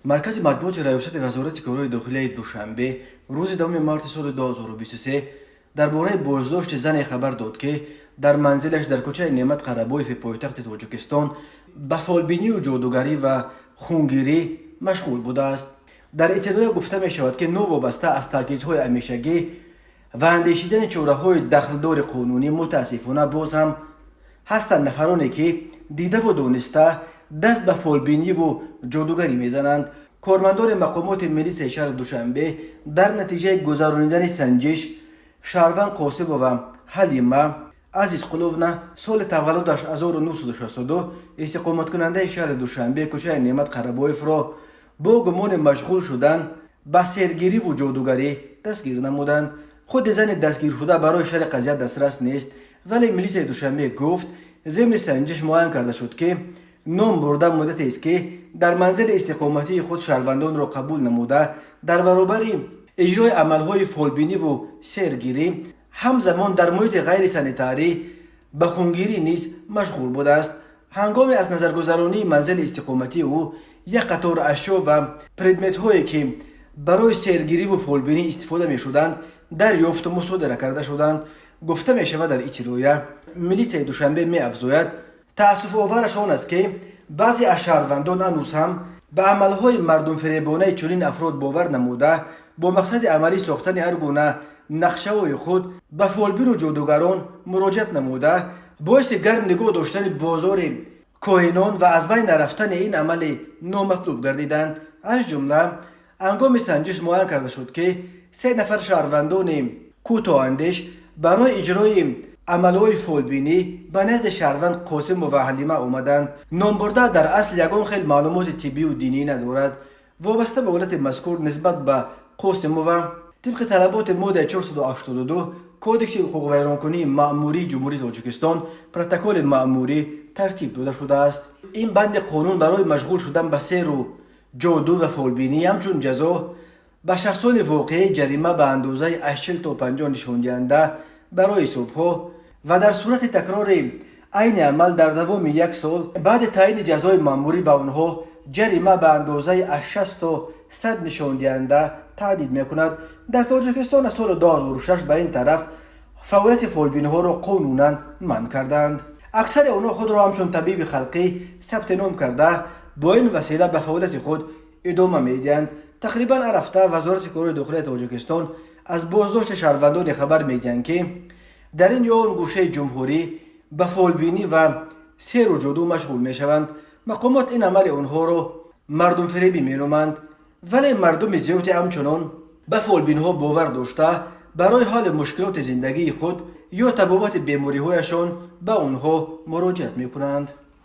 مرکز مطبوعات ریاست وزارت کارهای داخلی دوشنبه روز 2 مارس سال 2023 درباره بازداشت زن خبر داد که در منزلش در کوچه نعمت قرهبایف پایتخت تاجیکستان به فالبینی و جادوگری و خونگیری مشغول بوده است. در اطلاع گفته می شود که نوابسته از تاکیدهای همیشگی و اندیشیدن چاره‌های دخلدار قانونی متاسفانه باز هم هستند نفرانی که دیده و دانسته دست به فالبینی و جادوگری میزنند. کارمندان مقامات ملی شهر دوشنبه در نتیجه گذرانیدن سنجش شهروند قاسم و حلیمه عزیزقلوونا سال تولدش 1962 استقامت کننده شهر دوشنبه کوچه نعمت قرهبایف را با گمان مشغول شدن به سرگیری و جادوگری دستگیر نمودند. خود زن دستگیر شده برای شرح قضیه دسترس نیست، ولی ملی دوشنبه گفت ضمن سنجش معاین کرده شد که نام برده مدت است که در منزل استقامتی خود شهروندان را قبول نموده در برابر اجرای عملهای فالبینی و سرگیری همزمان در محیط غیر سانیتاری به خونگیری نیز مشغول بوده است. هنگام از نظرگذرانی منزل استقامتی او یک قطار اشیا و پردمت هایی که برای سرگیری و فالبینی استفاده می شدند دریافت و مصادره کرده شدند. گفته می شود در اطلاع ملی دوشنبه می افزاید تأسف آورش آن است که بعضی از شهروندان هنوز هم به عملهای مردم فریبانه چنین افراد باور نموده با مقصد عملی ساختن هر گونه نقشه‌های خود به فالبین و جادوگران مراجعت نموده باعث گرم نگاه داشتن بازار کاهنان و از بین رفتن این عمل نامطلوب گردیدند. از جمله هنگام سنجش معاین کرده شد که 3 نفر شهروندان کوتاه‌اندیش برای اجرای عملهای فالبینی به نزد شهروند قاسم و حلیمه آمدند. نام برده در اصل یگان خیلی معلومات طبی و دینی ندارد. وابسته به حالت مذکور نسبت به قاسم و طبق طلبات ماده 482 کودکس حقوق ویرانکنی مأموری جمهوری تاجیکستان پروتکل مأموری ترتیب داده شده است. این بند قانون برای مشغول شدن به سحر و جادو و فالبینی همچون جزا به شخصان واقعی جریمه به اندازه از 40 تا 50 نشان دهنده برای صبح‌ها و در صورت تکرار عین عمل در دوام 1 سال بعد تعیین جزای مأموری به آنها جریمه به اندازه از 60 تا 100 نشان دهنده تهدید می‌کند. در تاجیکستان از سال 2006 به این طرف فعالیت فالبینی ها را قانونا منع کردند. اکثر آنها خود را همچون طبیب خلقی ثبت نام کرده با این وسیله به فعالیت خود ادامه می‌دهند. تقریبا هر هفته وزارت کارهای داخلی تاجیکستان از بازداشت شهروندان خبر می‌دهند که در این یا آن گوشه جمهوری به فالبینی و سحر و جادو مشغول می‌شوند. مقامات این عمل آنها را مردم فریبی می‌نامند، ولی مردم زیادی همچنان به فالبینی ها باور داشته برای حل مشکلات زندگی خود یا تبابت بیماری‌هایشان به آنها مراجعت می‌کنند.